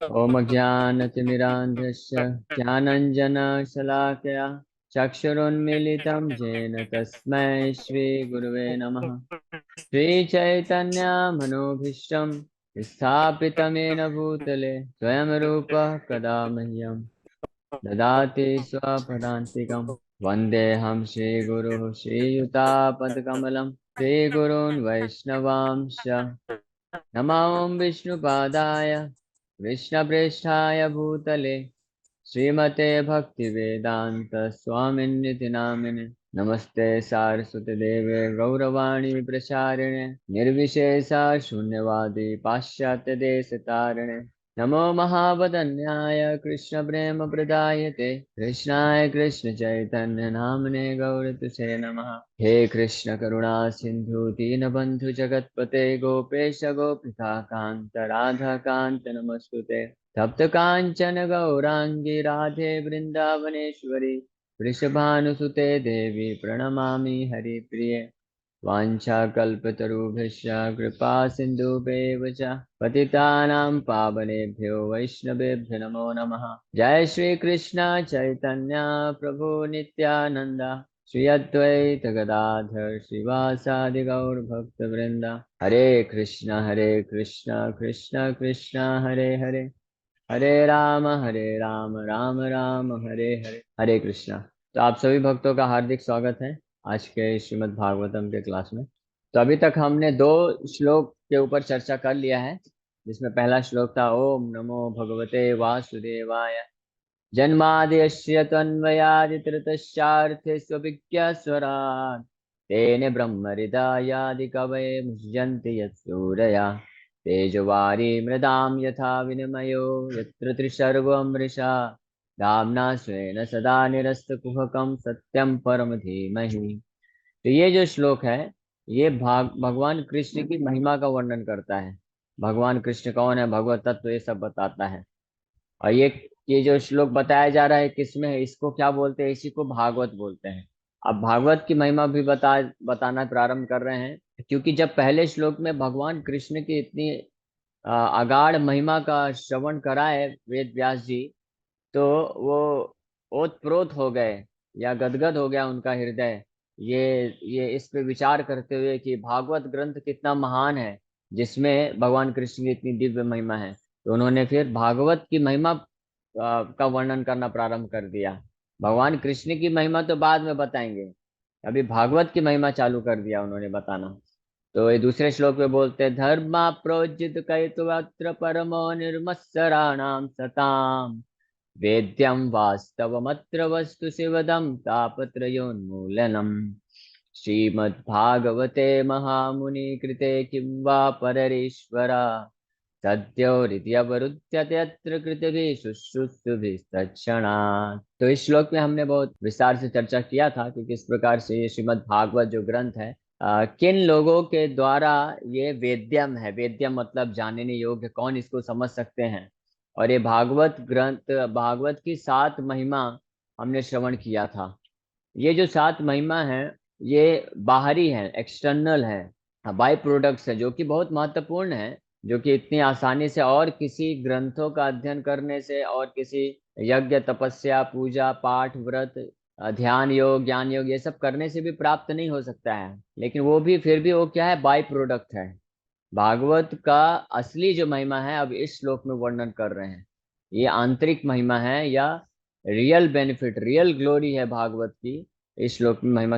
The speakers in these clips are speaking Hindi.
ओम ज्ञानतिमिरान्धस्य ज्ञानञ्जनशलाकया चक्षुरुन्मीलितं येन तस्मै श्रीगुरुवे नमः। श्रीचैतन्यमनोभीष्टं स्थापितमेन भूतले स्वयं रूपः कदा मह्यं ददाति स्वपदान्तिकं। वन्देऽहं श्रीगुरुः श्रीयुतापदकमलं श्रीगुरून् वैष्णवांश्च नमो विष्णुपादाय कृष्णप्रेष्ठाय भूतले श्रीमते भक्तिवेदांत स्वामिन्निति नामिने। नमस्ते सारस्वती देवे गौरवाणी प्रचारिणे निर्विशेषा शून्यवादी पाश्चात्य देश तारिणे। नमो महावदन्याय कृष्ण प्रेम प्रदायते कृष्णाय कृष्ण चैतन्य नामने गौरतुसे नमः। हे कृष्ण करुणा सिंधु दीनबंधु जगतपते गोपेश गोपिका कांत राधा कांत नमस्तुते। तप्त कांचन गौरांगी राधे वृंदावनेश्वरी वृषभानुसुते देवी प्रणमामि हरिप्रिये। वाञ्छाकल्पतरुभ्यश्च कृपा सिन्धुभ्येव च पतितानां पावनेभ्यो वैष्णवेभ्यो नमो नमः। जय श्री कृष्ण चैतन्य प्रभु नित्यानंद श्री अद्वैत गदाधर श्रीवासादि गौर भक्त वृंद। हरे कृष्ण कृष्ण कृष्ण हरे हरे हरे राम राम राम हरे हरे। हरे कृष्णा। तो आप सभी भक्तों का हार्दिक स्वागत है आज के श्रीमद् भागवतम के क्लास में। तो अभी तक हमने दो श्लोक के ऊपर चर्चा कर लिया है, जिसमें पहला श्लोक था ओम नमो भगवते वासुदेवाय जन्माद्यस्य तन्मयादितृतश्चार्थे स्वभिज्ञस्वराट् तेने ब्रह्म हृदयादि कवये मुह्यन्ति यत्सूरया तेजवारी मृदाम यथा विनिमयो यत्र त्रिसर्गो मृषा धाम्ना स्वेन सदा निरस्तकुहकं सत्यम परम धीमहि। तो ये जो श्लोक है, ये भगवान कृष्ण की महिमा का वर्णन करता है। भगवान कृष्ण कौन है, भगवत तत्व, ये सब बताता है। और ये जो श्लोक बताया जा रहा है किसमें है, इसको क्या बोलते हैं, इसी को भागवत बोलते हैं। अब भागवत की महिमा भी बताना प्रारंभ कर रहे हैं, क्योंकि जब पहले श्लोक में भगवान कृष्ण की इतनी अगाढ़ महिमा का श्रवण कराए वेद व्यास जी, तो वो ओतप्रोत हो गए या गदगद हो गया उनका हृदय। ये इस पे विचार करते हुए कि भागवत ग्रंथ कितना महान है, जिसमें भगवान कृष्ण की इतनी दिव्य महिमा है। तो उन्होंने फिर भागवत की महिमा का वर्णन करना प्रारंभ कर दिया। भगवान कृष्ण की महिमा तो बाद में बताएंगे, अभी भागवत की महिमा चालू कर दिया उन्होंने बताना। तो ये दूसरे श्लोक में बोलते हैं धर्मा प्रोज्जित कैतवत्र परमो निर्मत्सराणाम सताम वेद्यं वास्तवमत्र वस्तु शिवदं तापत्रयोन्मूलनम्। श्रीमद्भागवते महामुनि कृते किं वा पररीश्वरा सद्योरित्यवरुध्यते यत्र कृतभिः शुश्रूषुभिस्तत्क्षणात्। तो इस श्लोक में हमने बहुत विस्तार से चर्चा किया था कि किस प्रकार से ये श्रीमद् भागवत जो ग्रंथ है, किन लोगों के द्वारा ये वेद्यम है। वेद्यम मतलब जानने योग्य, कौन इसको समझ सकते हैं। और ये भागवत ग्रंथ, भागवत की 7 महिमा हमने श्रवण किया था। ये जो 7 महिमा है, ये बाहरी है, एक्सटर्नल है, बाई प्रोडक्ट्स है, जो कि बहुत महत्वपूर्ण है, जो कि इतनी आसानी से और किसी ग्रंथों का अध्ययन करने से और किसी यज्ञ तपस्या पूजा पाठ व्रत ध्यान योग ज्ञान योग ये सब करने से भी प्राप्त नहीं हो सकता है। लेकिन वो भी फिर भी वो क्या है, बाई प्रोडक्ट है। भागवत का असली जो महिमा है अब इस श्लोक में वर्णन कर रहे हैं। ये आंतरिक महिमा है या रियल बेनिफिट, रियल ग्लोरी है भागवत की। इस श्लोक में महिमा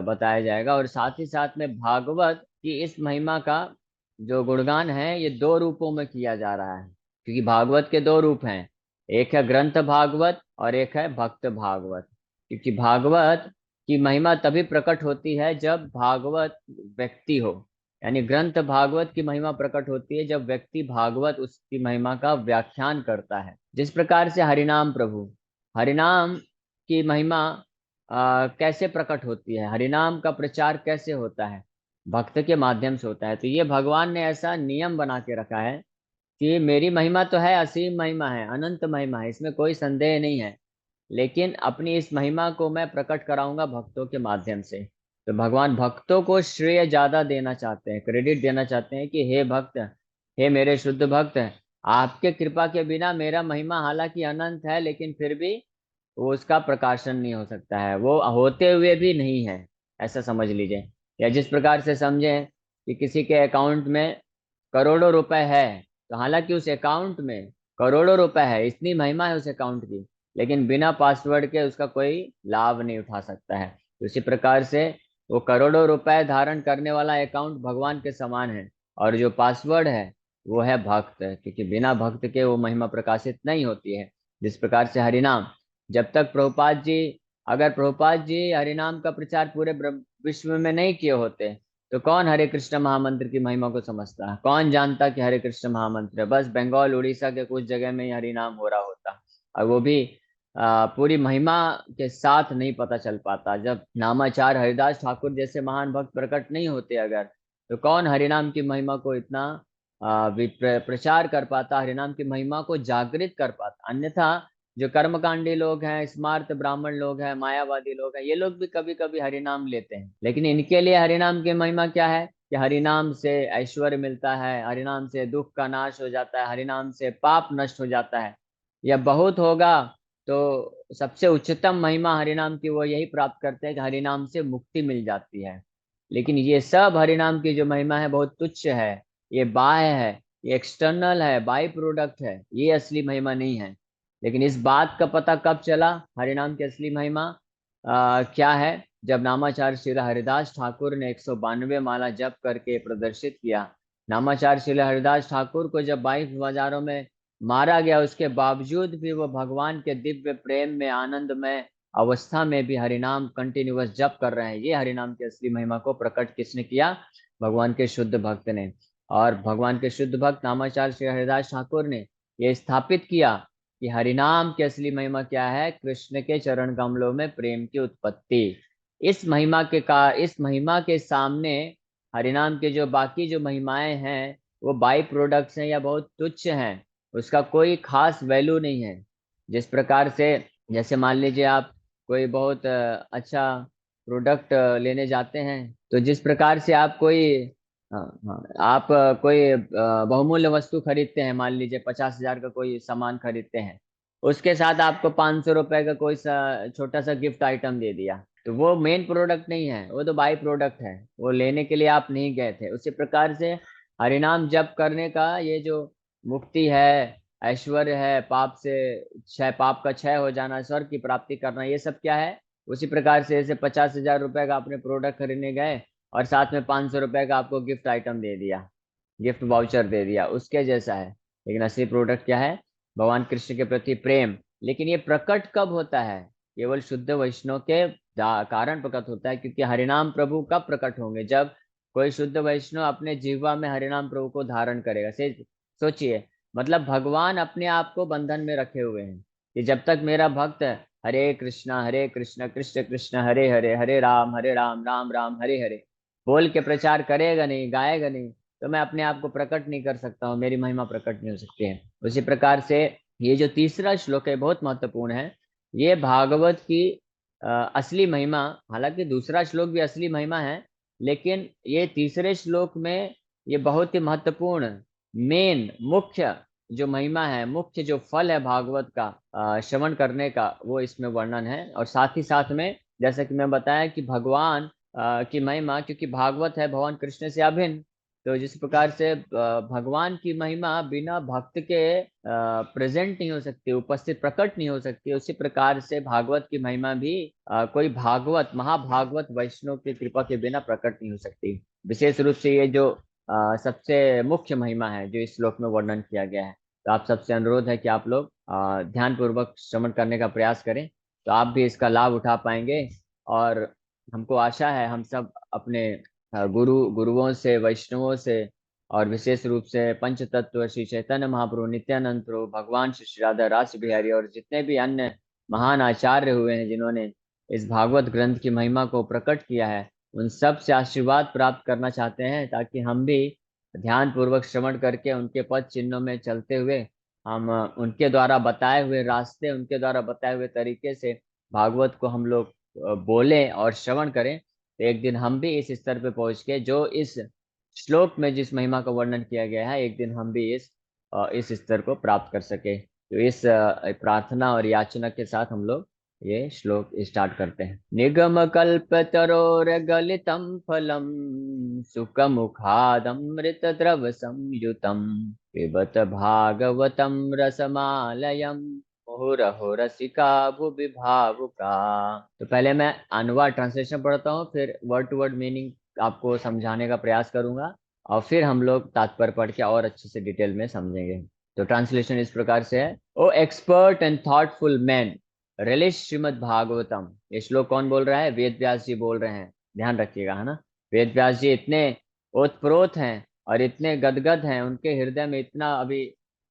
बताया जाएगा। और साथ ही साथ में भागवत की इस महिमा का जो गुणगान है, ये 2 रूपों में किया जा रहा है, क्योंकि भागवत के 2 रूप हैं। एक है ग्रंथ भागवत और एक है भक्त भागवत। क्योंकि भागवत की महिमा तभी प्रकट होती है जब भागवत व्यक्ति हो, यानी ग्रंथ भागवत की महिमा प्रकट होती है जब व्यक्ति भागवत उसकी महिमा का व्याख्यान करता है। जिस प्रकार से हरिनाम प्रभु, हरिनाम की महिमा कैसे प्रकट होती है, हरिनाम का प्रचार कैसे होता है, भक्त के माध्यम से होता है। तो ये भगवान ने ऐसा नियम बना के रखा है कि मेरी महिमा तो है, असीम महिमा है, अनंत महिमा है, इसमें कोई संदेह नहीं है। लेकिन अपनी इस महिमा को मैं प्रकट कराऊंगा भक्तों के माध्यम से। तो भगवान भक्तों को श्रेय ज्यादा देना चाहते हैं, क्रेडिट देना चाहते हैं कि हे भक्त, हे मेरे शुद्ध भक्त, आपके कृपा के बिना मेरा महिमा हालांकि अनंत है, लेकिन फिर भी वो उसका प्रकाशन नहीं हो सकता है, वो होते हुए भी नहीं है, ऐसा समझ लीजिए। या जिस प्रकार से समझें कि किसी के अकाउंट में करोड़ों रुपए है, तो हालांकि उस अकाउंट में करोड़ों रुपए है, इतनी महिमा है उस अकाउंट की, लेकिन बिना पासवर्ड के उसका कोई लाभ नहीं उठा सकता है। उसी प्रकार से वो करोड़ों रुपए धारण करने वाला अकाउंट भगवान के समान है, और जो पासवर्ड है वो है भक्त, क्योंकि बिना भक्त के वो महिमा प्रकाशित नहीं होती है। जिस प्रकार से हरिनाम, जब तक प्रभुपाद जी, अगर प्रभुपाद जी हरिनाम का प्रचार पूरे विश्व में नहीं किए होते, तो कौन हरे कृष्ण महामंत्र की महिमा को समझता है, कौन जानता कि हरे कृष्ण महामंत्र है? बस बंगाल उड़ीसा के कुछ जगह में ही हरिनाम हो रहा होता, और वो भी पूरी महिमा के साथ नहीं पता चल पाता। जब नामाचार हरिदास ठाकुर जैसे महान भक्त प्रकट नहीं होते अगर, तो कौन हरिनाम की महिमा को इतना प्रचार कर पाता, हरिनाम की महिमा को जागृत कर पाता? अन्यथा जो कर्मकांडी लोग हैं, स्मार्त ब्राह्मण लोग हैं, मायावादी लोग हैं, ये लोग भी कभी कभी हरिनाम लेते हैं, लेकिन इनके लिए हरिनाम की महिमा क्या है कि हरिनाम से ऐश्वर्य मिलता है, हरिनाम से दुख का नाश हो जाता है, हरिनाम से पाप नष्ट हो जाता है। या बहुत होगा तो सबसे उच्चतम महिमा हरिनाम की वो यही प्राप्त करते हैं कि हरिनाम से मुक्ति मिल जाती है। लेकिन ये सब हरिनाम की जो महिमा है बहुत तुच्छ है, ये बाह्य है, ये एक्सटर्नल है, बाई प्रोडक्ट है, ये असली महिमा नहीं है। लेकिन इस बात का पता कब चला, हरिनाम की असली महिमा क्या है? जब नामाचार्य श्री हरिदास ठाकुर ने 192 माला जप करके प्रदर्शित किया। नामाचार्य श्री हरिदास ठाकुर को जब 22 बाजारों में मारा गया, उसके बावजूद भी वो भगवान के दिव्य प्रेम में, आनंद में अवस्था में भी हरिनाम कंटिन्यूअस जप कर रहे हैं। ये हरिनाम की असली महिमा को प्रकट किसने किया? भगवान के शुद्ध भक्त ने। और भगवान के शुद्ध भक्त नामाचार्य श्री हरिदास ठाकुर ने ये स्थापित किया कि हरिनाम की असली महिमा क्या है? कृष्ण के चरण कमलों में प्रेम की उत्पत्ति। इस महिमा के सामने हरिनाम के जो बाकी जो महिमाएं हैं वो बाई प्रोडक्ट्स हैं या बहुत तुच्छ हैं, उसका कोई खास वैल्यू नहीं है। जिस प्रकार से, जैसे मान लीजिए आप कोई बहुत अच्छा प्रोडक्ट लेने जाते हैं, तो जिस प्रकार से आप कोई हाँ हाँ, आप कोई बहुमूल्य वस्तु खरीदते हैं, मान लीजिए 50,000 का कोई सामान खरीदते हैं, उसके साथ आपको 500 रुपए का कोई छोटा सा गिफ्ट आइटम दे दिया, तो वो मेन प्रोडक्ट नहीं है, वो तो बाई प्रोडक्ट है, वो लेने के लिए आप नहीं गए थे। उसी प्रकार से हरिनाम जप करने का ये जो मुक्ति है, ऐश्वर्य है, पाप का क्षय हो जाना, स्वर्ग की प्राप्ति करना, ये सब क्या है? उसी प्रकार से जैसे 50,000 रुपए का आपने प्रोडक्ट खरीदने गए और साथ में 500 रुपए का आपको गिफ्ट आइटम दे दिया, गिफ्ट वाउचर दे दिया, उसके जैसा है। लेकिन असली प्रोडक्ट क्या है? भगवान कृष्ण के प्रति प्रेम। लेकिन ये प्रकट कब होता है? केवल शुद्ध वैष्णव के कारण प्रकट होता है, क्योंकि हरिनाम प्रभु कब प्रकट होंगे? जब कोई शुद्ध वैष्णव अपने जीवा में हरिनाम प्रभु को धारण करेगा। से सोचिए, मतलब भगवान अपने आप को बंधन में रखे हुए हैं कि जब तक मेरा भक्त हरे कृष्ण कृष्ण कृष्ण हरे हरे, हरे राम राम राम हरे हरे बोल के प्रचार करेगा नहीं, गाएगा नहीं, तो मैं अपने आप को प्रकट नहीं कर सकता हूँ, मेरी महिमा प्रकट नहीं हो सकती है। उसी प्रकार से ये जो तीसरा श्लोक है बहुत महत्वपूर्ण है। ये भागवत की असली महिमा, हालांकि दूसरा श्लोक भी असली महिमा है, लेकिन ये तीसरे श्लोक में ये बहुत ही महत्वपूर्ण, मेन, मुख्य जो महिमा है, मुख्य जो फल है भागवत का श्रवण करने का, वो इसमें वर्णन है। और साथ ही साथ में जैसा कि मैं बताया कि भगवान की महिमा, क्योंकि भागवत है भगवान कृष्ण से अभिन्न, तो जिस प्रकार से भगवान की महिमा बिना भक्त के प्रेजेंट नहीं हो सकती, उपस्थित प्रकट नहीं हो सकती, उसी प्रकार से भागवत की महिमा भी कोई भागवत महाभागवत वैष्णव की कृपा के बिना प्रकट नहीं हो सकती। विशेष रूप से ये जो सबसे मुख्य महिमा है जो इस श्लोक में वर्णन किया गया है, तो आप सबसे अनुरोध है कि आप लोग ध्यान पूर्वक श्रवण करने का प्रयास करें, तो आप भी इसका लाभ उठा पाएंगे। और हमको आशा है हम सब अपने गुरुओं से, वैष्णवों से, और विशेष रूप से पंच तत्व श्री चैतन्य महाप्रभु, नित्यानंद प्रभु, भगवान श्री श्री राधा रास बिहारी और जितने भी अन्य महान आचार्य हुए हैं जिन्होंने इस भागवत ग्रंथ की महिमा को प्रकट किया है, उन सब से आशीर्वाद प्राप्त करना चाहते हैं, ताकि हम भी ध्यान पूर्वक श्रवण करके उनके पद चिन्हों में चलते हुए हम उनके द्वारा बताए हुए रास्ते, उनके द्वारा बताए हुए तरीके से भागवत को हम लोग बोलें और श्रवण करें, तो एक दिन हम भी इस स्तर पे पहुंच के जो इस श्लोक में जिस महिमा का वर्णन किया गया है, एक दिन हम भी इस इस स्तर को प्राप्त कर सके। तो इस प्रार्थना और याचना के साथ हम लोग ये श्लोक स्टार्ट करते हैं। निगम कल्प तरोर गलितम फलम सुखमुखादमृत द्रव संयुतम पिबत भागवतम रसमालयम मुहुरहो रसिका भुवि भावुका। तो पहले मैं अनुवाद ट्रांसलेशन पढ़ता हूँ, फिर वर्ड टू वर्ड मीनिंग आपको समझाने का प्रयास करूंगा, और फिर हम लोग तात्पर्य पढ़ के और अच्छे से डिटेल में समझेंगे। तो ट्रांसलेशन इस प्रकार से है। O expert and thoughtful man, relish Srimad Bhagavatam. ये श्लोक कौन बोल रहा है? वेद व्यास जी बोल रहे हैं, ध्यान रखिएगा, है ना। वेद व्यास जी इतने ओतप्रोत हैं और इतने गदगद हैं, उनके हृदय में इतना अभी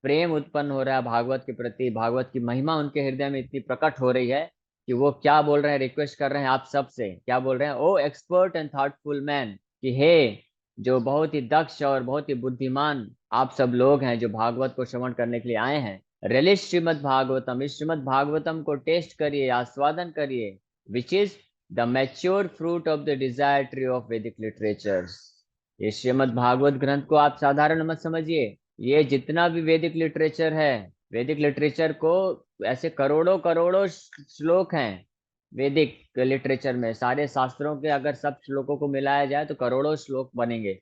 प्रेम उत्पन्न हो रहा है भागवत के प्रति, भागवत की महिमा उनके हृदय में इतनी प्रकट हो रही है कि वो क्या बोल रहे हैं, रिक्वेस्ट कर रहे हैं आप सबसे। क्या बोल रहे हैं? ओ एक्सपर्ट एंड थॉटफुल मैन, कि हे जो बहुत ही दक्ष और बहुत ही बुद्धिमान आप सब लोग हैं जो भागवत को श्रवण करने के लिए आए हैं, रिलिश श्रीमद् भागवतम, इस श्रीमद् भागवतम को टेस्ट करिए, आस्वादन करिए, which is the mature fruit of the desire tree of Vedic literatures. ये श्रीमद् भागवत ग्रंथ को आप साधारण मत समझिए, ये जितना भी वैदिक लिटरेचर है, वैदिक लिटरेचर को ऐसे करोड़ों करोड़ों श्लोक हैं वैदिक लिटरेचर में, सारे शास्त्रों के अगर सब श्लोकों को मिलाया जाए तो करोड़ों श्लोक बनेंगे।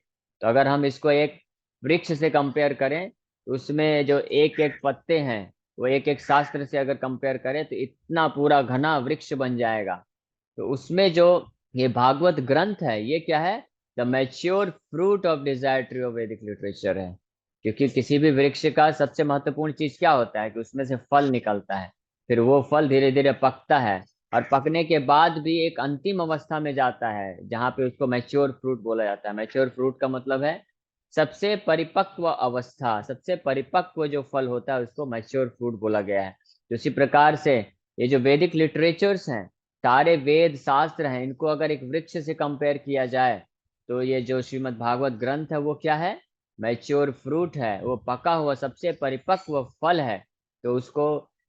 तो अगर हम इसको एक वृक्ष से कंपेयर करें तो उसमें जो एक एक पत्ते हैं वो एक एक शास्त्र से अगर कंपेयर करें तो इतना पूरा घना वृक्ष बन जाएगा। तो उसमें जो ये भागवत ग्रंथ है ये क्या है? The mature fruit of desire tree of वैदिक लिटरेचर है। क्योंकि किसी भी वृक्ष का सबसे महत्वपूर्ण चीज क्या होता है कि उसमें से फल निकलता है, फिर वो फल धीरे धीरे पकता है, और पकने के बाद भी एक अंतिम अवस्था में जाता है जहाँ पे उसको मैच्योर फ्रूट बोला जाता है। मैच्योर फ्रूट का मतलब है सबसे परिपक्व अवस्था, सबसे परिपक्व जो फल होता है उसको मैच्योर फ्रूट बोला गया है। तो इसी प्रकार से ये जो वैदिक लिटरेचर्स हैं, सारे वेद शास्त्र हैं, इनको अगर एक वृक्ष से कंपेयर किया जाए तो ये जो श्रीमद् भागवत ग्रंथ है वो क्या है? मैच्योर फ्रूट है, वो पका हुआ सबसे परिपक्व फल है। तो उसको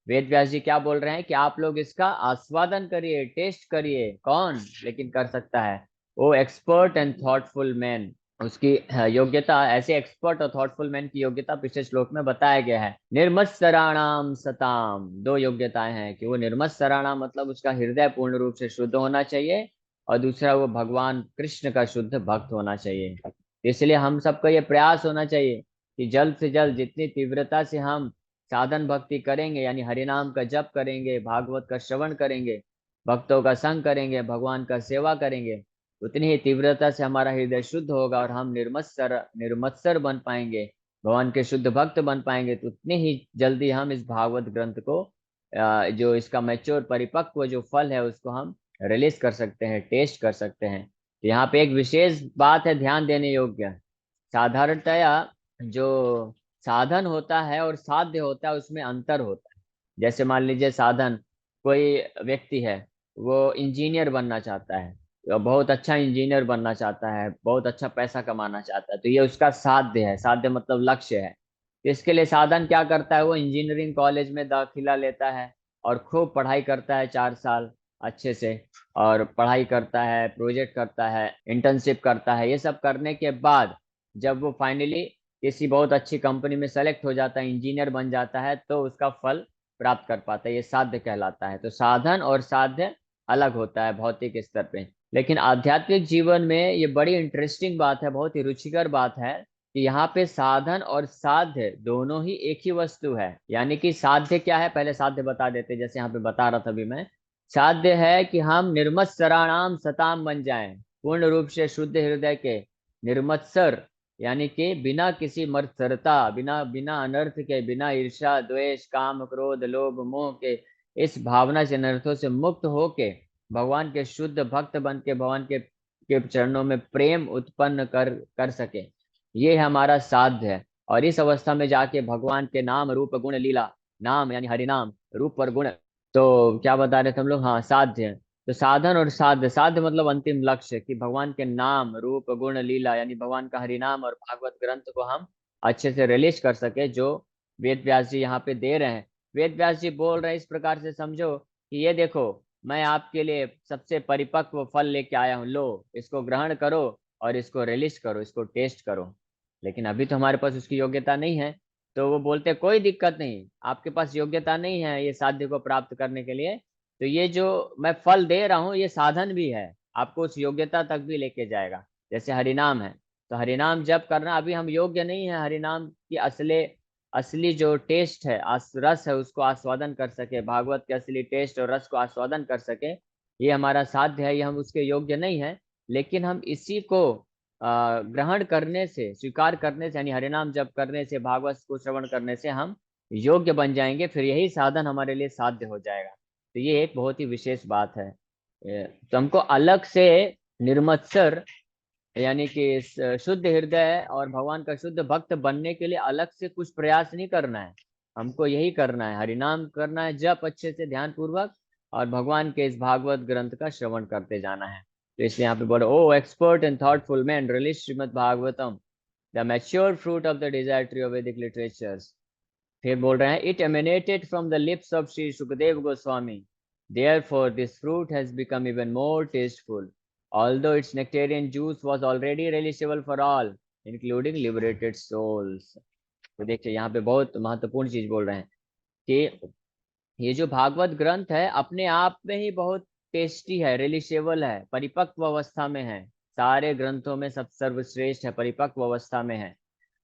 वेद व्यास जी क्या बोल रहे हैं कि आप लोग इसका आस्वादन करिए, टेस्ट करिए। कौन लेकिन कर सकता है? वो एक्सपर्ट एंड थॉटफुल मैन। उसकी योग्यता, ऐसे एक्सपर्ट और थॉटफुल मैन की योग्यता पिछले श्लोक में बताया गया है। निर्मत्सराणाम सताम, दो योग्यताएं हैं कि वो निर्मत्सराणाम मतलब उसका हृदय पूर्ण रूप से शुद्ध होना चाहिए, और दूसरा वो भगवान कृष्ण का शुद्ध भक्त होना चाहिए। इसलिए हम सबका ये प्रयास होना चाहिए कि जल्द से जल्द जितनी तीव्रता से हम साधन भक्ति करेंगे, यानी हरिनाम का जप करेंगे, भागवत का श्रवण करेंगे, भक्तों का संग करेंगे, भगवान का सेवा करेंगे, उतनी ही तीव्रता से हमारा हृदय शुद्ध होगा और हम निर्मत्सर निर्मत्सर बन पाएंगे, भगवान के शुद्ध भक्त बन पाएंगे। तो उतनी ही जल्दी हम इस भागवत ग्रंथ को जो इसका मैच्योर परिपक्व जो फल है उसको हम रिलीज कर सकते हैं, टेस्ट कर सकते हैं। तो यहाँ पे एक विशेष बात है ध्यान देने योग्य। साधारणतया जो साधन होता है और साध्य होता है उसमें अंतर होता है। जैसे मान लीजिए साधन, कोई व्यक्ति है वो इंजीनियर बनना चाहता है, तो बहुत अच्छा इंजीनियर बनना चाहता है, बहुत अच्छा पैसा कमाना चाहता है, तो ये उसका साध्य है। साध्य मतलब लक्ष्य है। तो इसके लिए साधन क्या करता है? वो इंजीनियरिंग कॉलेज में दाखिला लेता है और खूब पढ़ाई करता है 4 साल अच्छे से, और पढ़ाई करता है, प्रोजेक्ट करता है, इंटर्नशिप करता है। ये सब करने के बाद जब वो फाइनली किसी बहुत अच्छी कंपनी में सेलेक्ट हो जाता है, इंजीनियर बन जाता है, तो उसका फल प्राप्त कर पाता है। ये साध्य कहलाता है। तो साधन और साध्य अलग होता है भौतिक स्तर पे। लेकिन आध्यात्मिक जीवन में ये बड़ी इंटरेस्टिंग बात है, बहुत ही रुचिकर बात है कि यहाँ पे साधन और साध्य दोनों ही एक ही वस्तु है। यानी कि साध्य क्या है, पहले साध्य बता देते, जैसे यहाँ पे बता रहा था अभी मैं। साध्य है कि हम निर्मत्सराणाम सताम बन जाएं, पूर्ण रूप से शुद्ध हृदय के निर्मत्सर, यानी कि बिना किसी मत्सरता, बिना बिना अनर्थ के, बिना ईर्ष्या द्वेष काम क्रोध लोभ मोह के, इस भावना से, अनर्थों से मुक्त होके भगवान के शुद्ध भक्त बन के भगवान के चरणों में प्रेम उत्पन्न कर सके। ये हमारा साध्य है। और इस अवस्था में जाके भगवान के नाम रूप गुण लीला, नाम यानी हरिनाम, रूप और गुण, तो क्या बता रहे थे हम लोग? हाँ, साध्य। तो साधन और साध्य, साध्य मतलब अंतिम लक्ष्य कि भगवान के नाम रूप गुण लीला यानी भगवान का हरिनाम और भागवत ग्रंथ को हम अच्छे से रिलीज कर सके, जो वेद व्यास जी यहाँ पे दे रहे हैं। वेद व्यास जी बोल रहे हैं इस प्रकार से समझो कि ये देखो, मैं आपके लिए सबसे परिपक्व फल लेके आया हूँ, लो इसको ग्रहण करो और इसको रिलीज करो, इसको टेस्ट करो। लेकिन अभी तो हमारे पास उसकी योग्यता नहीं है। तो वो बोलते कोई दिक्कत नहीं, आपके पास योग्यता नहीं है ये साध्य को प्राप्त करने के लिए, तो ये जो मैं फल दे रहा हूँ ये साधन भी है, आपको उस योग्यता तक भी लेके जाएगा। जैसे हरिनाम है, तो हरिनाम जप करना, अभी हम योग्य नहीं है हरिनाम की असली असली जो टेस्ट है, रस है, उसको आस्वादन कर सके, भागवत के असली टेस्ट और रस को आस्वादन कर सके, ये हमारा साध्य है, ये हम उसके योग्य नहीं है। लेकिन हम इसी को ग्रहण करने से, स्वीकार करने से, यानी हरिनाम जप करने से, भागवत को श्रवण करने से हम योग्य बन जाएंगे, फिर यही साधन हमारे लिए साध्य हो जाएगा। तो ये एक बहुत ही विशेष बात है। तो हमको अलग से निर्मत्सर, यानी कि शुद्ध हृदय और भगवान का शुद्ध भक्त बनने के लिए अलग से कुछ प्रयास नहीं करना है, हमको यही करना है, हरिनाम करना है, जप अच्छे से ध्यान पूर्वक, और भगवान के इस भागवत ग्रंथ का श्रवण करते जाना है। तो इसलिए यहाँ पे बोलो, O expert and thoughtful man relish Srimad Bhagavatam, the mature fruit of the desire tree of Vedic literatures. फिर बोल रहे हैं, it emanated from the lips of Shri Sukhdev Goswami, therefore this fruit has become even more tasteful, although its nectarian juice was already relishable for all, including liberated souls। तो देखिए यहाँ पे बहुत महत्वपूर्ण चीज बोल रहे हैं कि ये जो भागवत ग्रंथ है अपने आप में ही बहुत टेस्टी है, रिलीशेबल है, परिपक्व अवस्था में है, सारे ग्रंथों में सब सर्वश्रेष्ठ है, परिपक्व अवस्था में है।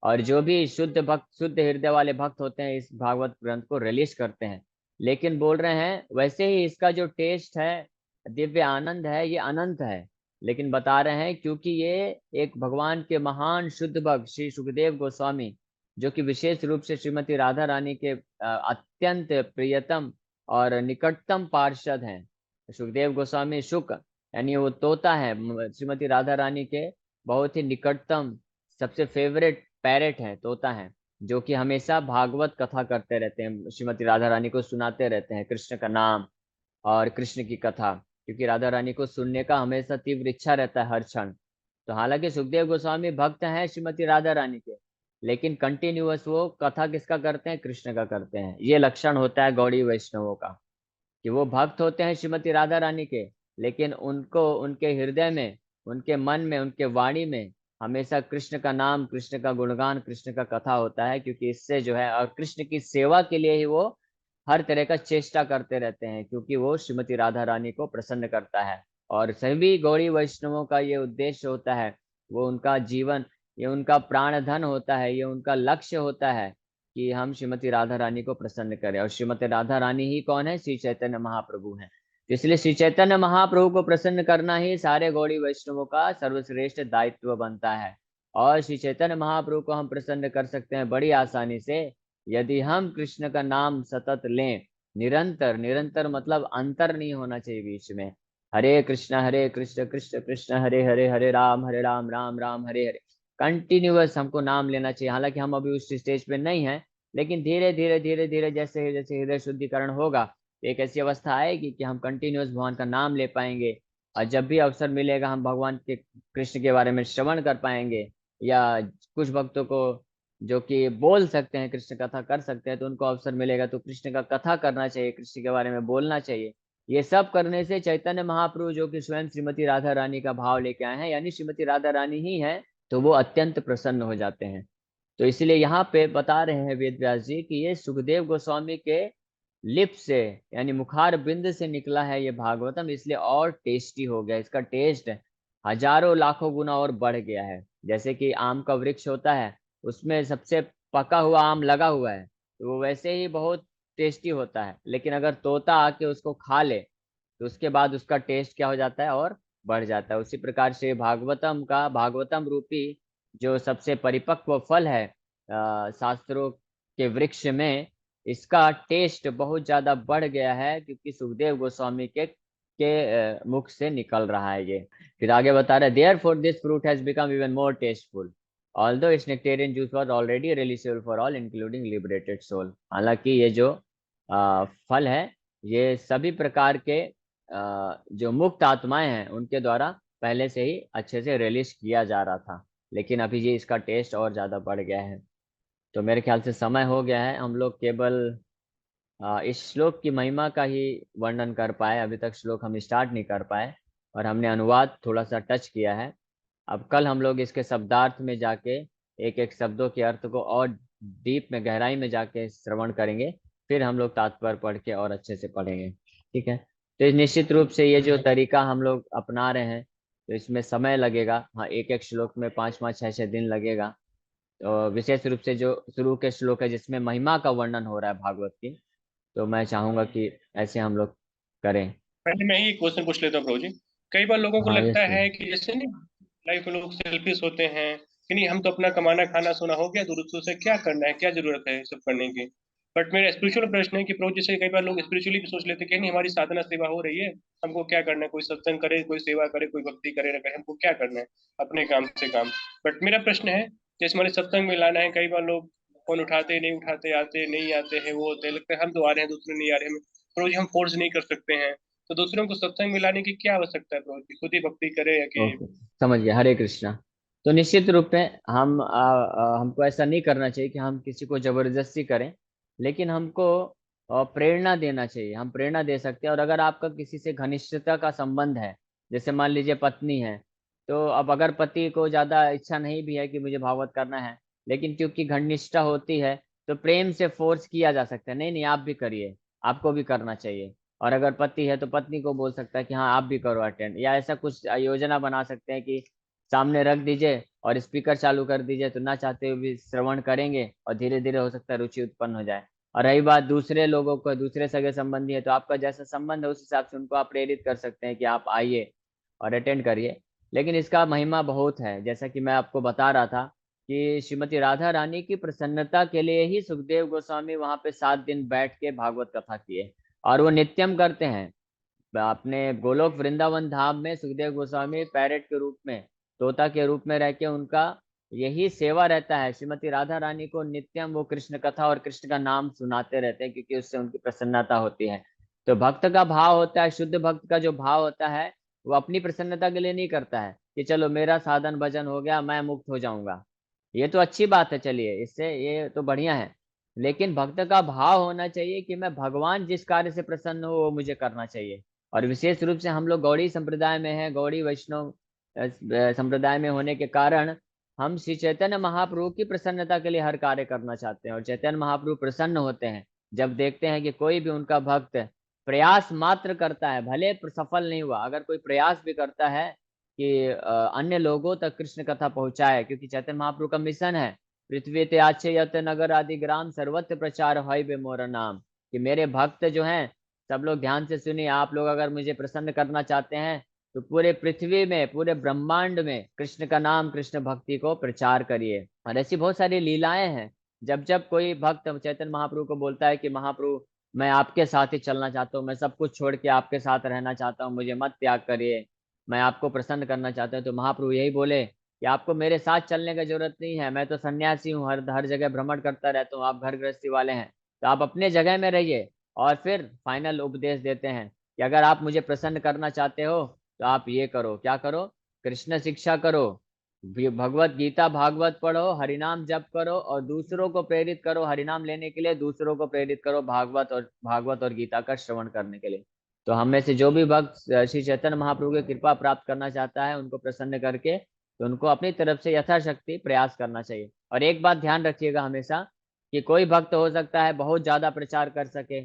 और जो भी शुद्ध भक्त, शुद्ध हृदय वाले भक्त होते हैं, इस भागवत ग्रंथ को रिलीज करते हैं। लेकिन बोल रहे हैं वैसे ही इसका जो टेस्ट है, दिव्य आनंद है, ये अनंत है। लेकिन बता रहे हैं क्योंकि ये एक भगवान के महान शुद्ध भक्त श्री सुखदेव गोस्वामी, जो कि विशेष रूप से श्रीमती राधा रानी के अत्यंत प्रियतम और निकटतम पार्षद हैं। सुखदेव गोस्वामी शुक, यानी वो तोता है, श्रीमती राधा रानी के बहुत ही निकटतम, सबसे फेवरेट पैरेट है, तोता है, जो कि हमेशा भागवत कथा करते रहते हैं, श्रीमती राधा रानी को सुनाते रहते हैं कृष्ण का नाम और कृष्ण की कथा, क्योंकि राधा रानी को सुनने का हमेशा तीव्र इच्छा रहता है हर क्षण। तो हालांकि सुखदेव गोस्वामी भक्त हैं श्रीमती राधा रानी के, लेकिन कंटिन्यूअस वो कथा किसका करते हैं, कृष्ण का करते हैं। ये लक्षण होता है गौड़ी वैष्णवों का, कि वो भक्त होते हैं श्रीमती राधा रानी के, लेकिन उनको उनके हृदय में, उनके मन में, उनके वाणी में हमेशा कृष्ण का नाम, कृष्ण का गुणगान, कृष्ण का कथा होता है, क्योंकि इससे जो है, और कृष्ण की सेवा के लिए ही वो हर तरह का चेष्टा करते रहते हैं, क्योंकि वो श्रीमती राधा रानी को प्रसन्न करता है। और सभी गौड़ी वैष्णवों का ये उद्देश्य होता है, वो उनका जीवन, ये उनका प्राण धन होता है, ये उनका लक्ष्य होता है कि हम श्रीमती राधा रानी को प्रसन्न करें। और श्रीमती राधा रानी ही कौन है, श्री चैतन्य महाप्रभु हैं। तो इसलिए श्री चैतन्य महाप्रभु को प्रसन्न करना ही सारे गौड़ी वैष्णवों का सर्वश्रेष्ठ दायित्व बनता है। और श्री चैतन्य महाप्रभु को हम प्रसन्न कर सकते हैं बड़ी आसानी से, यदि हम कृष्ण का नाम सतत लें, निरंतर, निरंतर मतलब अंतर नहीं होना चाहिए बीच में, हरे कृष्ण कृष्ण कृष्ण हरे हरे, हरे राम राम राम हरे हरे, कंटिन्यूअस हमको नाम लेना चाहिए। हालांकि हम अभी उस स्टेज पे नहीं है, लेकिन धीरे धीरे धीरे धीरे जैसे जैसे हृदय शुद्धिकरण होगा, तो एक ऐसी अवस्था आएगी कि हम कंटिन्यूअस भगवान का नाम ले पाएंगे, और जब भी अवसर मिलेगा हम भगवान के, कृष्ण के बारे में श्रवण कर पाएंगे। या कुछ भक्तों को जो कि बोल सकते हैं, कृष्ण कथा कर सकते हैं, तो उनको अवसर मिलेगा तो कृष्ण का कथा करना चाहिए, कृष्ण के बारे में बोलना चाहिए। ये सब करने से चैतन्य महाप्रभु, जो कि स्वयं श्रीमती राधा रानी का भाव लेके आए हैं, यानी श्रीमती राधा रानी ही है, तो वो अत्यंत प्रसन्न हो जाते हैं। तो इसलिए यहाँ पे बता रहे हैं वेद व्यास जी कि ये सुखदेव गोस्वामी के लिप से, यानी मुखार बिंद से निकला है ये भागवतम, इसलिए और टेस्टी हो गया, इसका टेस्ट हजारों लाखों गुना और बढ़ गया है। जैसे कि आम का वृक्ष होता है, उसमें सबसे पका हुआ आम लगा हुआ है, तो वो वैसे ही बहुत टेस्टी होता है, लेकिन अगर तोता आके उसको खा ले, तो उसके बाद उसका टेस्ट क्या हो जाता है, और बढ़ जाता है। उसी प्रकार से भागवतम का, भागवतम रूपी जो सबसे परिपक्व फल है शास्त्रों के वृक्ष में, इसका टेस्ट बहुत ज्यादा बढ़ गया है, क्योंकि सुखदेव गोस्वामी के मुख से निकल रहा है ये। फिर आगे बता रहे, therefore this fruit has become even more tasteful, although its nectarian juice was already relishable for all including liberated soul. हालांकि ये जो फल है, ये सभी प्रकार के जो मुक्त आत्माएं हैं उनके द्वारा पहले से ही अच्छे से रिलीज किया जा रहा था, लेकिन अभी ये इसका टेस्ट और ज्यादा बढ़ गया है। तो मेरे ख्याल से समय हो गया है, हम लोग केवल इस श्लोक की महिमा का ही वर्णन कर पाए, अभी तक श्लोक हम स्टार्ट नहीं कर पाए, और हमने अनुवाद थोड़ा सा टच किया है। अब कल हम लोग इसके शब्दार्थ में जाके एक एक शब्दों के अर्थ को और डीप में, गहराई में जाके श्रवण करेंगे, फिर हम लोग तात्पर्य पढ़ के और अच्छे से पढ़ेंगे। ठीक है। तो निश्चित रूप से ये जो तरीका हम लोग अपना रहे हैं, तो इसमें समय लगेगा। हाँ, एक एक श्लोक में 5 5 6 6 दिन लगेगा। तो विशेष रूप से जो शुरू के श्लोक है जिसमें महिमा का वर्णन हो रहा है भागवत की, तो मैं चाहूंगा कि ऐसे हम लोग करें। पहले मैं ही क्वेश्चन पूछ लेता हूँ प्रभु जी। कई बार लोगों को हाँ, लगता यस। है कि जैसे नहीं, लाइफ में लोग सेल्फिश होते हैं कि नहीं, हम तो अपना कमाना खाना सोना हो गया, दूसरों से क्या करना है, क्या जरूरत है ये सब करने की। बट मेरा स्पिरिचुअल प्रश्न है कि प्रभु जी से कई बार लोग स्पिरिचुअली भी सोच लेते हैं कि नहीं, हमारी साधना सेवा हो रही है, हमको क्या करना है, कोई सत्संग करे, कोई सेवा करे, कोई भक्ति करे ना करे, हमको क्या करना है, अपने काम से काम। बट मेरा प्रश्न है, जैसे हमारे सत्संग में लाना है, कई बार लोग फोन उठाते नहीं उठाते, आते नहीं आते हैं, वो होते हैं, लगता है हम तो आ रहे हैं, दूसरे नहीं आ रहे हैं। प्रभु जी हम फोर्स नहीं कर सकते हैं, तो दूसरों को सत्संग में लाने की क्या आवश्यकता है प्रभु जी, खुद ही भक्ति करे या कि। ओके, समझ गया। हरे कृष्णा। तो निश्चित रूप में हमको ऐसा नहीं करना चाहिए कि हम किसी को जबरदस्ती करें, लेकिन हमको प्रेरणा देना चाहिए। हम प्रेरणा दे सकते हैं। और अगर आपका किसी से घनिष्ठता का संबंध है, जैसे मान लीजिए पत्नी है, तो अब अगर पति को ज्यादा इच्छा नहीं भी है कि मुझे भागवत करना है, लेकिन क्योंकि घनिष्ठता होती है, तो प्रेम से फोर्स किया जा सकता है, नहीं नहीं आप भी करिए, आपको भी करना चाहिए। और अगर पति है तो पत्नी को बोल सकता है कि हाँ आप भी करो अटेंड, या ऐसा कुछ योजना बना सकते हैं कि सामने रख दीजिए और स्पीकर चालू कर दीजिए, तो ना चाहते हुए भी श्रवण करेंगे और धीरे धीरे हो सकता है रुचि उत्पन्न हो जाए। और रही बात दूसरे लोगों को, दूसरे सगे संबंधी है, तो आपका जैसा संबंध है उस हिसाब से उनको आप प्रेरित कर सकते हैं कि आप आइए और अटेंड करिए। लेकिन इसका महिमा बहुत है, जैसा कि मैं आपको बता रहा था कि श्रीमती राधा रानी की प्रसन्नता के लिए ही सुखदेव गोस्वामी वहां पे 7 दिन बैठ के भागवत कथा किए, और वो नित्यम करते हैं। अपने गोलोक वृंदावन धाम में सुखदेव गोस्वामी पैरेट के रूप में, तोता के रूप में रह के उनका यही सेवा रहता है। श्रीमती राधा रानी को नित्यम वो कृष्ण कथा और कृष्ण का नाम सुनाते रहते हैं, क्योंकि उससे उनकी प्रसन्नता होती है। तो भक्त का भाव होता है, शुद्ध भक्त का जो भाव होता है, वो अपनी प्रसन्नता के लिए नहीं करता है कि चलो मेरा साधन भजन हो गया, मैं मुक्त हो जाऊंगा। ये तो अच्छी बात है, चलिए इससे ये तो बढ़िया है। लेकिन भक्त का भाव होना चाहिए कि मैं भगवान जिस कार्य से प्रसन्न हो वो मुझे करना चाहिए। और विशेष रूप से हम लोग गौड़ी संप्रदाय में हैं, गौड़ी वैष्णव संप्रदाय में होने के कारण हम श्री चैतन्य महाप्रभु की प्रसन्नता के लिए हर कार्य करना चाहते हैं। और चैतन्य महाप्रभु प्रसन्न होते हैं जब देखते हैं कि कोई भी उनका भक्त प्रयास मात्र करता है, भले सफल नहीं हुआ, अगर कोई प्रयास भी करता है कि अन्य लोगों तक कृष्ण कथा पहुंचाए, क्योंकि चैतन्य महाप्रभु का मिशन है पृथ्वी ते आछे यत नगर आदि ग्राम सर्वत्र प्रचार है बे मोर नाम, कि मेरे भक्त जो हैं, सब लोग ध्यान से सुनिए, आप लोग अगर मुझे प्रसन्न करना चाहते हैं तो पूरे पृथ्वी में, पूरे ब्रह्मांड में कृष्ण का नाम, कृष्ण भक्ति को प्रचार करिए। और ऐसी बहुत सारी लीलाएं हैं। जब जब कोई भक्त चैतन्य महाप्रभु को बोलता है कि महाप्रभु मैं आपके साथ ही चलना चाहता हूँ, मैं सब कुछ छोड़ के आपके साथ रहना चाहता हूँ, मुझे मत त्याग करिए, मैं आपको प्रसन्न करना चाहता हूँ, तो महाप्रभु यही बोले कि आपको मेरे साथ चलने की जरूरत नहीं है, मैं तो सन्यासी हूँ, हर हर जगह भ्रमण करता रहता हूँ, आप घर गृहस्थी वाले हैं, तो आप अपने जगह में रहिए। और फिर फाइनल उपदेश देते हैं कि अगर आप मुझे प्रसन्न करना चाहते हो तो आप ये करो, क्या करो, कृष्ण शिक्षा करो, भगवत गीता भागवत पढ़ो, हरिनाम जप करो, और दूसरों को प्रेरित करो हरिनाम लेने के लिए, दूसरों को प्रेरित करो भागवत और गीता का श्रवण करने के लिए। तो हम में से जो भी भक्त श्री चैतन्य महाप्रभु की कृपा प्राप्त करना चाहता है, उनको प्रसन्न करके, तो उनको अपनी तरफ से यथाशक्ति प्रयास करना चाहिए। और एक बात ध्यान रखिएगा हमेशा, कि कोई भक्त हो सकता है बहुत ज्यादा प्रचार कर सके,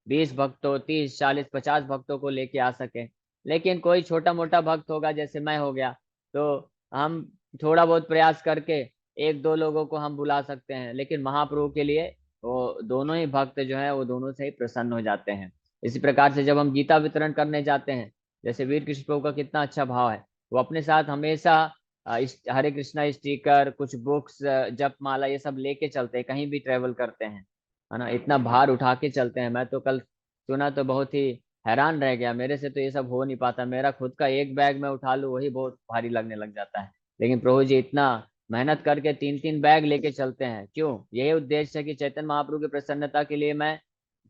20 भक्तों, 30 40 50 भक्तों को लेके आ सके, लेकिन कोई छोटा मोटा भक्त होगा जैसे मैं हो गया, तो हम थोड़ा बहुत प्रयास करके एक दो लोगों को हम बुला सकते हैं, लेकिन महाप्रभु के लिए वो दोनों ही भक्त जो है वो दोनों से ही प्रसन्न हो जाते हैं। इसी प्रकार से जब हम गीता वितरण करने जाते हैं, जैसे वीर कृष्ण प्रभु का कितना अच्छा भाव है, वो अपने साथ हमेशा हरे कृष्णा स्टिकर, कुछ बुक्स, जप माला, ये सब लेके चलते हैं कहीं भी ट्रेवल करते हैं, है ना, इतना भार उठा के चलते हैं। मैं तो कल सुना तो बहुत ही हैरान रह गया, मेरे से तो ये सब हो नहीं पाता, मेरा खुद का एक बैग मैं उठा लूँ वही बहुत भारी लगने लग जाता है। लेकिन प्रभु जी इतना मेहनत करके 3 3 बैग लेके चलते हैं, क्यों? यही उद्देश्य है कि चैतन्य महाप्रभु की प्रसन्नता के लिए मैं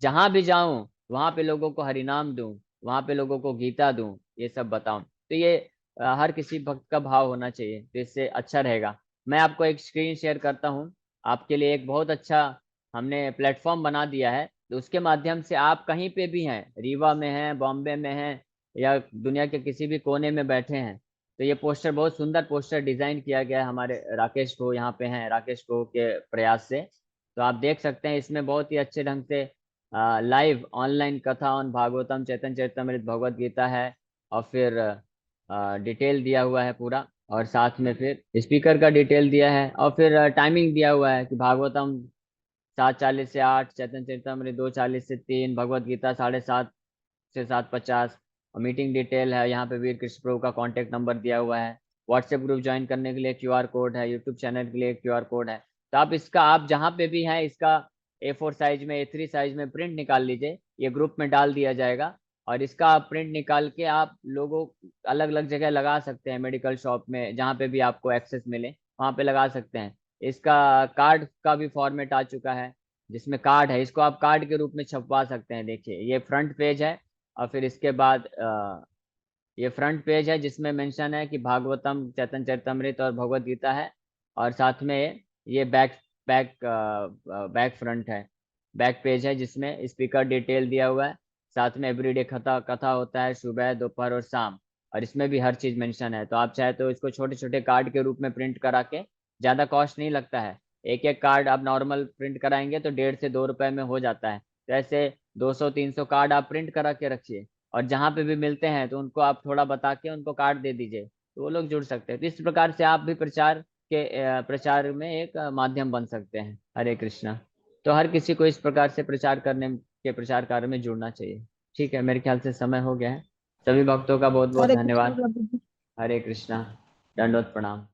जहां भी जाऊं वहां पे लोगों को हरिनाम दूं, वहां पे लोगों को गीता दूं, ये सब बताऊं। तो ये हर किसी भक्त का भाव होना चाहिए, तो इससे अच्छा रहेगा। मैं आपको एक स्क्रीन शेयर करता हूँ, आपके लिए एक बहुत अच्छा हमने प्लेटफॉर्म बना दिया है, तो उसके माध्यम से आप कहीं पे भी हैं, रीवा में हैं, बॉम्बे में हैं, या दुनिया के किसी भी कोने में बैठे हैं, तो ये पोस्टर, बहुत सुंदर पोस्टर डिजाइन किया गया है हमारे राकेश को, यहाँ पे हैं राकेश को के प्रयास से। तो आप देख सकते हैं इसमें बहुत ही अच्छे ढंग से लाइव ऑनलाइन कथा ऑन भागवतम, चैतन्य चरितमृत, भगवत गीता है, और फिर डिटेल दिया हुआ है पूरा, और साथ में फिर स्पीकर का डिटेल दिया है, और फिर टाइमिंग दिया हुआ है कि भागवतम 7:40 से 8, चैतन्य चरितमृत 2:40 से 3, भगवत गीता 7:30 से 7:50। और मीटिंग डिटेल है यहाँ पे, वीर कृष्ण प्रभु का कॉन्टेक्ट नंबर दिया हुआ है, व्हाट्सएप ग्रुप ज्वाइन करने के लिए क्यूआर कोड है, यूट्यूब चैनल के लिए क्यूआर कोड है। तो आप जहाँ पे भी हैं इसका A4 साइज में, A3 साइज में प्रिंट निकाल लीजिए, ये ग्रुप में डाल दिया जाएगा। और इसका आप प्रिंट निकाल के आप लोगों अलग अलग जगह लगा सकते हैं, मेडिकल शॉप में जहाँ पे भी आपको एक्सेस मिले वहाँ पे लगा सकते हैं। इसका कार्ड का भी फॉर्मेट आ चुका है, जिसमें कार्ड है, इसको आप कार्ड के रूप में छपवा सकते हैं। देखिए ये फ्रंट पेज है, और फिर इसके बाद ये फ्रंट पेज है जिसमें मेंशन है कि भागवतम, चैतन्य चरितमृत और भगवत गीता है। और साथ में ये बैक बैक फ्रंट है, बैक पेज है जिसमें स्पीकर डिटेल दिया हुआ है। साथ में एवरीडे कथा कथा होता है सुबह, दोपहर और शाम, और इसमें भी हर चीज मेंशन है। तो आप चाहे तो इसको छोटे छोटे कार्ड के रूप में प्रिंट करा के, ज्यादा कॉस्ट नहीं लगता है। एक एक कार्ड आप नॉर्मल प्रिंट कराएंगे तो 1.5 से 2 रुपए में हो जाता है। तो ऐसे 200-300 कार्ड आप प्रिंट करा के रखिए, और जहाँ पे भी मिलते हैं तो उनको आप थोड़ा बता के उनको कार्ड दे दीजिए, तो वो लोग जुड़ सकते हैं। तो इस प्रकार से आप भी प्रचार में एक माध्यम बन सकते हैं। हरे कृष्णा। तो हर किसी को इस प्रकार से प्रचार कार्य में जुड़ना चाहिए। ठीक है, मेरे ख्याल से समय हो गया है। सभी भक्तों का बहुत बहुत हरे कृष्ण धन्यवाद। प्रभु जी। हरे कृष्णा। दंडवत प्रणाम।